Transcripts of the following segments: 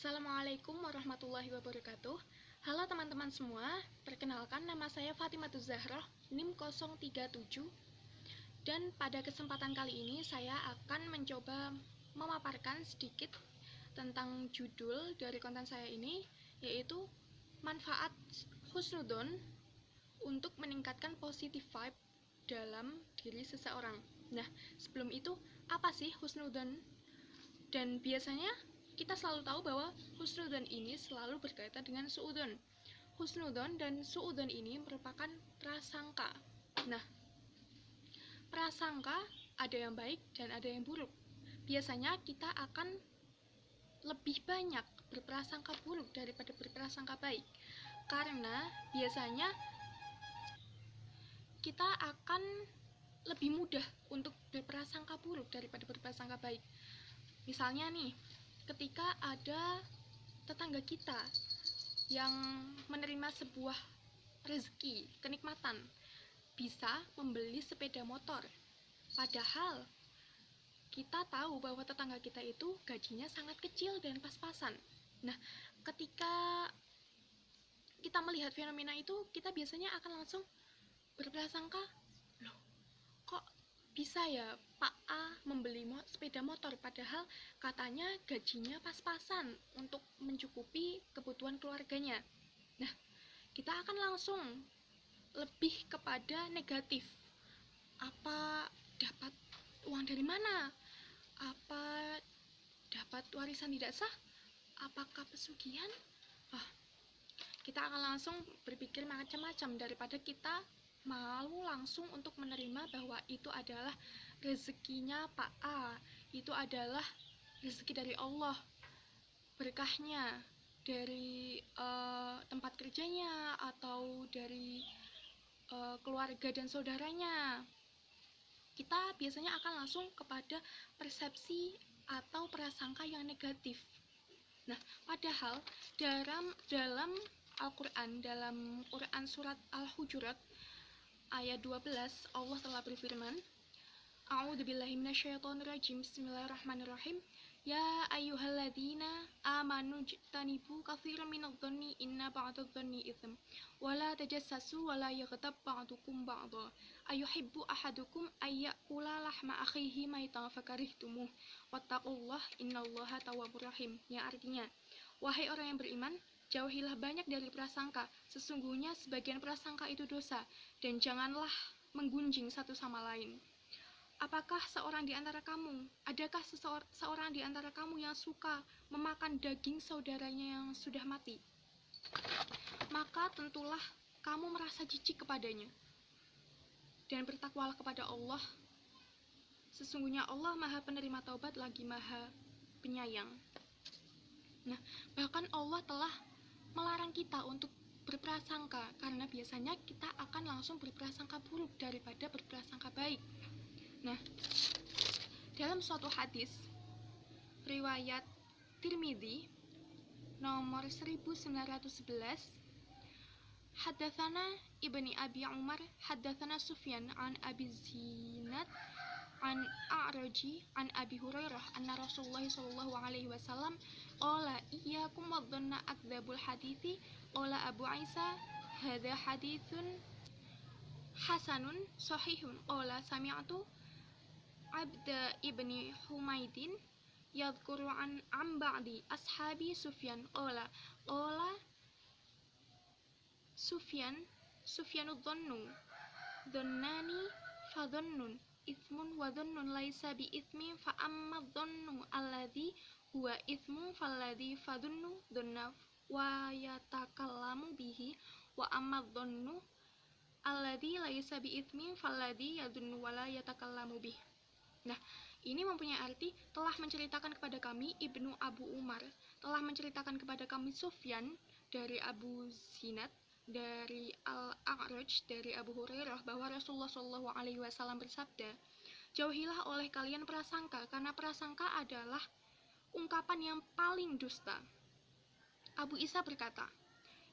Assalamualaikum warahmatullahi wabarakatuh. Halo teman-teman semua, perkenalkan nama saya Fatimah Zahroh, NIM 037. Dan pada kesempatan kali ini saya akan mencoba memaparkan sedikit tentang judul dari konten saya ini, yaitu manfaat husnudon untuk meningkatkan positive vibe dalam diri seseorang. Nah, sebelum itu, apa sih husnudon? Dan biasanya kita selalu tahu bahwa husnudon ini selalu berkaitan dengan suudon. Husnudon dan suudon ini merupakan prasangka. Nah, prasangka ada yang baik dan ada yang buruk. Biasanya kita akan lebih banyak berprasangka buruk daripada berprasangka baik. Karena biasanya kita akan lebih mudah untuk berprasangka buruk daripada berprasangka baik. Misalnya nih, ketika ada tetangga kita yang menerima sebuah rezeki, kenikmatan, bisa membeli sepeda motor. Padahal kita tahu bahwa tetangga kita itu gajinya sangat kecil dan pas-pasan. Nah, ketika kita melihat fenomena itu, kita biasanya akan langsung berprasangka, loh, kok bisa ya Pak A membeli sepeda motor padahal katanya gajinya pas-pasan untuk mencukupi kebutuhan keluarganya. Nah, kita akan langsung lebih kepada negatif. Apa dapat uang dari mana? Apa dapat warisan tidak sah? Apakah pesugihan? Kita akan langsung berpikir macam-macam daripada kita mau langsung untuk menerima bahwa itu adalah rezekinya Pak A, itu adalah rezeki dari Allah, berkahnya dari tempat kerjanya atau dari keluarga dan saudaranya. Kita biasanya akan langsung kepada persepsi atau prasangka yang negatif. Nah, padahal dalam Al-Quran, dalam Quran surat Al-Hujurat ayat 12, Allah telah berfirman, A'udzubillahi minasyaitonirrajim, Bismillahirrahmanirrahim. Ya ayyuhalladzina amanu jtanibu katsiran minadh-dhanni inna ba'dadh-dhanni itsm wa la tajassasu wa la yaghtab ba'dukum ba'dha ayuhibbu ahadukum ayyakula lahma akhihi maitan fakarihtumuh wattaqullaha innallaha tawwabur rahim. Yang artinya, wahai orang yang beriman, jauhilah banyak dari prasangka, sesungguhnya sebagian prasangka itu dosa, dan janganlah menggunjing satu sama lain. Apakah seorang di antara kamu, adakah seorang di antara kamu yang suka memakan daging saudaranya yang sudah mati? Maka tentulah kamu merasa jijik kepadanya. Dan bertakwalah kepada Allah. Sesungguhnya Allah Maha Penerima Taubat lagi Maha Penyayang. Nah, bahkan Allah telah melarang kita untuk berprasangka, karena biasanya kita akan langsung berprasangka buruk daripada berprasangka baik. Nah, dalam suatu hadis riwayat Tirmidzi nomor 1911, Haddatsana Ibni Abi Umar haddatsana Sufyan an Abi Zinad an A'raji an Abi Hurairah anna Rasulullah sallallahu alaihi wasallam qala iyyakum wadhanna akdzabul hadithi qala Abu Isa hadza haditsun hasanun sahihun qala sami'tu Abda ibni Humaidin yadhkuru an ba'di ashabi Sufyan qala Sufyanud dhannani fadhannun ithmun wa dhannun laysa bi ithmin fa amma dhannu alladhi huwa ithmun falladhi fadhunnu dhanna wa yatakallamu bihi wa amma dhannu alladhi laysa bi ithmin falladhi yadhunnu wa la yatakallamu bihi. Nah, ini mempunyai arti telah menceritakan kepada kami Ibnu Abu Umar, telah menceritakan kepada kami Sufyan dari Abu Zinad, dari Al-A'raj, dari Abu Hurairah, bahwa Rasulullah SAW bersabda, jauhilah oleh kalian prasangka, karena prasangka adalah ungkapan yang paling dusta. Abu Isa berkata,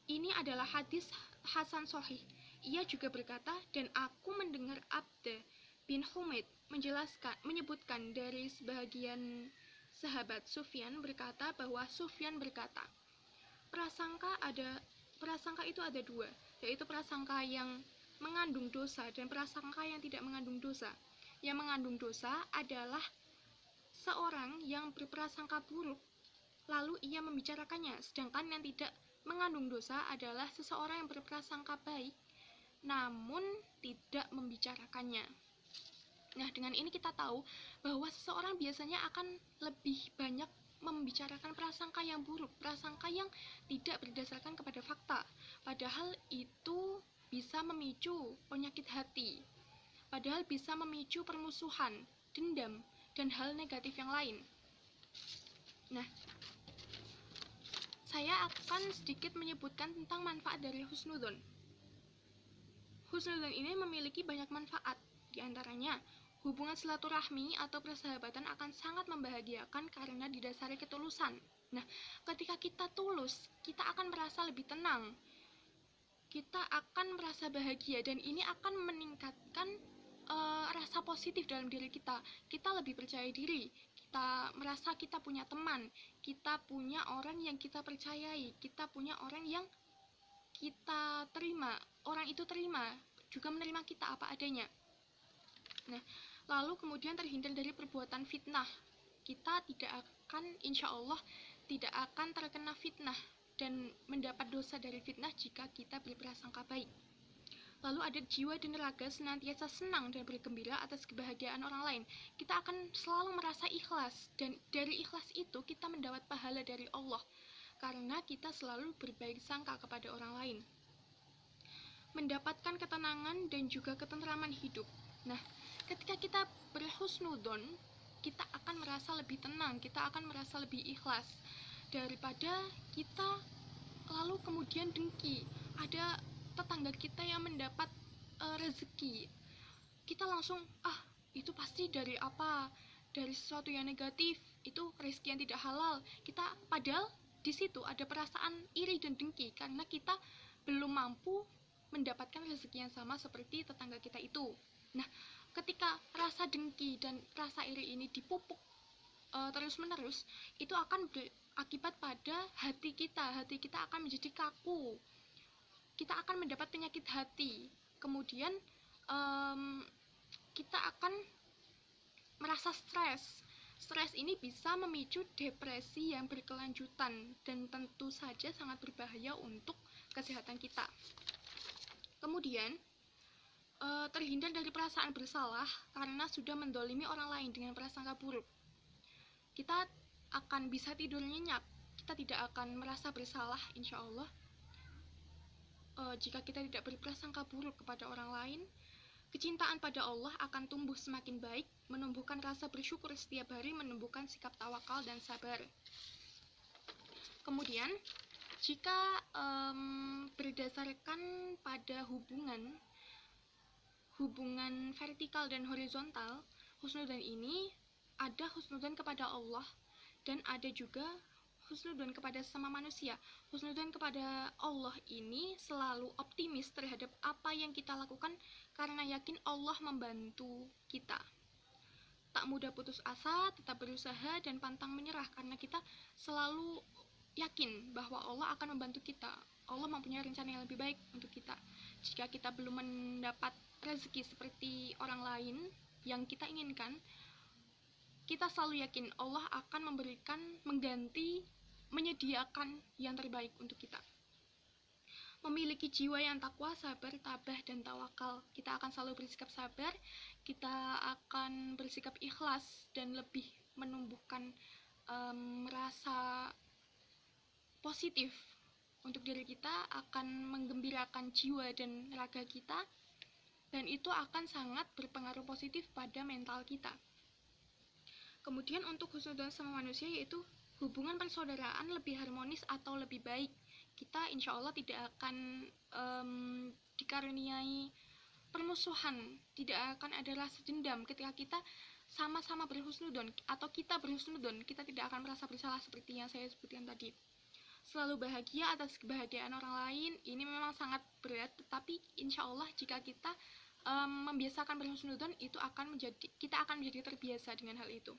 ini adalah hadis Hasan Sahih. Ia juga berkata, dan aku mendengar Abda bin Humaid menyebutkan dari sebagian sahabat Sufyan berkata bahwa Sufyan berkata, prasangka itu ada dua, yaitu prasangka yang mengandung dosa dan prasangka yang tidak mengandung dosa. Yang mengandung dosa adalah seorang yang berprasangka buruk lalu ia membicarakannya, sedangkan yang tidak mengandung dosa adalah seseorang yang berprasangka baik namun tidak membicarakannya. Nah, dengan ini kita tahu bahwa seseorang biasanya akan lebih banyak membicarakan prasangka yang buruk, prasangka yang tidak berdasarkan kepada fakta, padahal itu bisa memicu penyakit hati, padahal bisa memicu permusuhan, dendam, dan hal negatif yang lain. Nah, saya akan sedikit menyebutkan tentang manfaat dari husnudon. Husnudon ini memiliki banyak manfaat, diantaranya hubungan silaturahmi atau persahabatan akan sangat membahagiakan karena didasari ketulusan. Nah, ketika kita tulus, kita akan merasa lebih tenang, kita akan merasa bahagia, dan ini akan meningkatkan rasa positif dalam diri kita. Kita lebih percaya diri, kita merasa kita punya teman, kita punya orang yang kita percayai, kita punya orang yang kita terima, orang itu terima, juga menerima kita apa adanya. Nah, lalu kemudian terhindar dari perbuatan fitnah. Kita tidak akan, insya Allah, tidak akan terkena fitnah dan mendapat dosa dari fitnah jika kita berprasangka baik. Lalu ada jiwa dan raga senantiasa senang dan bergembira atas kebahagiaan orang lain. Kita akan selalu merasa ikhlas, dan dari ikhlas itu kita mendapat pahala dari Allah, karena kita selalu berbaik sangka kepada orang lain. Mendapatkan ketenangan dan juga ketentraman hidup. Nah, ketika kita berhusnudon, kita akan merasa lebih tenang, kita akan merasa lebih ikhlas daripada kita lalu kemudian dengki. Ada tetangga kita yang mendapat rezeki, kita langsung itu pasti dari apa, dari sesuatu yang negatif, itu rezeki yang tidak halal. Kita padahal di situ ada perasaan iri dan dengki karena kita belum mampu mendapatkan rezeki yang sama seperti tetangga kita itu. Nah, ketika rasa dengki dan rasa iri ini dipupuk terus-menerus, itu akan berakibat pada hati kita akan menjadi kaku, kita akan mendapat penyakit hati, kemudian kita akan merasa stres ini bisa memicu depresi yang berkelanjutan dan tentu saja sangat berbahaya untuk kesehatan kita. Kemudian terhindar dari perasaan bersalah karena sudah mendolimi orang lain dengan prasangka buruk. Kita akan bisa tidur nyenyak, kita tidak akan merasa bersalah insya Allah jika kita tidak berprasangka buruk kepada orang lain. Kecintaan pada Allah akan tumbuh semakin baik, menumbuhkan rasa bersyukur setiap hari, menumbuhkan sikap tawakal dan sabar. Kemudian jika berdasarkan pada hubungan vertikal dan horizontal, husnudon ini ada husnudon kepada Allah dan ada juga husnudon kepada sesama manusia. Husnudon kepada Allah ini selalu optimis terhadap apa yang kita lakukan karena yakin Allah membantu kita. Tak mudah putus asa, tetap berusaha dan pantang menyerah karena kita selalu yakin bahwa Allah akan membantu kita. Allah mempunyai rencana yang lebih baik untuk kita. Jika kita belum mendapat rezeki seperti orang lain yang kita inginkan, kita selalu yakin Allah akan memberikan, mengganti, menyediakan yang terbaik untuk kita. Memiliki jiwa yang takwa, sabar, tabah, dan tawakal. Kita akan selalu bersikap sabar, kita akan bersikap ikhlas dan lebih menumbuhkan rasa positif untuk diri kita, akan menggembirakan jiwa dan raga kita, dan itu akan sangat berpengaruh positif pada mental kita. Kemudian untuk husnudon sama manusia yaitu hubungan persaudaraan lebih harmonis atau lebih baik. Kita insya Allah tidak akan dikaruniai permusuhan, tidak akan ada rasa dendam ketika kita sama-sama berhusnudon atau kita berhusnudon, kita tidak akan merasa bersalah seperti yang saya sebutkan tadi. Selalu bahagia atas kebahagiaan orang lain, ini memang sangat berat, tetapi insya Allah jika kita membiasakan berhusnudon, itu kita akan menjadi terbiasa dengan hal itu.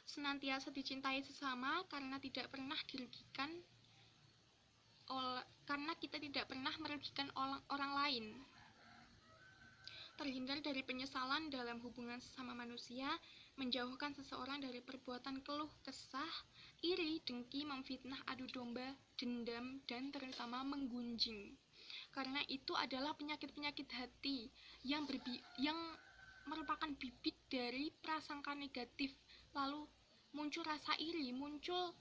senantiasa dicintai sesama karena tidak pernah dirugikan karena kita tidak pernah merugikan orang lain, terhindar dari penyesalan dalam hubungan sesama manusia, menjauhkan seseorang dari perbuatan keluh kesah, iri, dengki, memfitnah, adu domba, dendam, dan terutama menggunjing. Karena itu adalah penyakit-penyakit hati yang merupakan bibit dari prasangka negatif. Lalu muncul rasa iri, muncul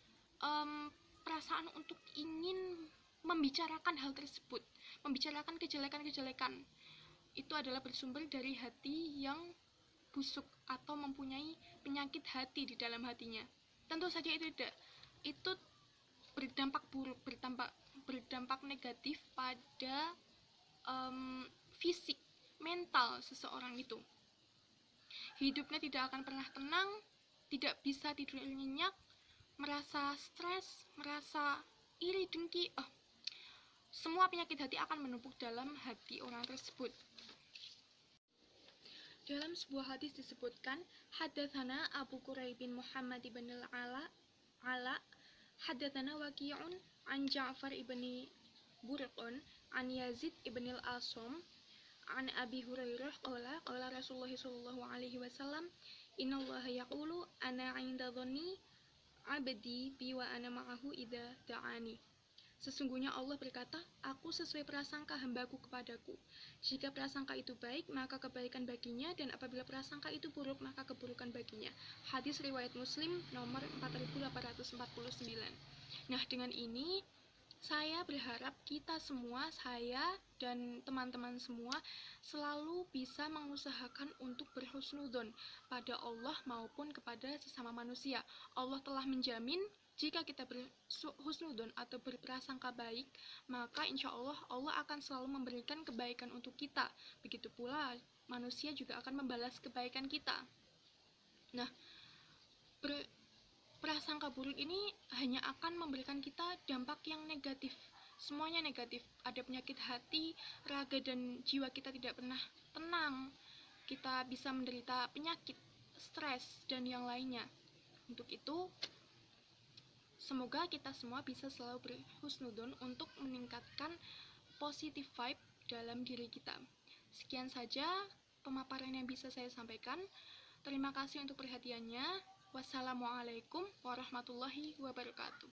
perasaan untuk ingin membicarakan hal tersebut, membicarakan kejelekan-kejelekan. Itu adalah bersumber dari hati yang busuk atau mempunyai penyakit hati di dalam hatinya. Tentu saja itu berdampak buruk, berdampak negatif pada fisik, mental seseorang itu. Hidupnya tidak akan pernah tenang, tidak bisa tidur nyenyak, merasa stres, merasa iri, dengki, semua penyakit hati akan menumpuk dalam hati orang tersebut. Dalam sebuah hadis disebutkan, haddatsana Abu Quraib bin Muhammad ibn al-Ala, haddatsana Waqi'un an Ja'far ibn Burqun an Yazid ibn al-Asam an Abi Hurairah qala Rasulullah sallallahu alaihi wasallam, innallaha yaqulu ana 'inda dhanni 'abdi bi wa ana ma'ahu idza da'ani. Sesungguhnya Allah berkata, aku sesuai prasangka hambaku kepadaku. Jika prasangka itu baik, maka kebaikan baginya, dan apabila prasangka itu buruk, maka keburukan baginya. Hadis riwayat Muslim nomor 4849. Nah, dengan ini saya berharap kita semua, saya dan teman-teman semua selalu bisa mengusahakan untuk berhusnudzon pada Allah maupun kepada sesama manusia. Allah telah menjamin jika kita berhusnudzon atau berprasangka baik, maka insya Allah akan selalu memberikan kebaikan untuk kita. Begitu pula manusia juga akan membalas kebaikan kita. Nah, prasangka buruk ini hanya akan memberikan kita dampak yang negatif. Semuanya negatif. Ada penyakit hati, raga dan jiwa kita tidak pernah tenang. Kita bisa menderita penyakit, stres, dan yang lainnya. Untuk itu, semoga kita semua bisa selalu berhusnudzon untuk meningkatkan positive vibe dalam diri kita. Sekian saja pemaparan yang bisa saya sampaikan. Terima kasih untuk perhatiannya. Wassalamualaikum warahmatullahi wabarakatuh.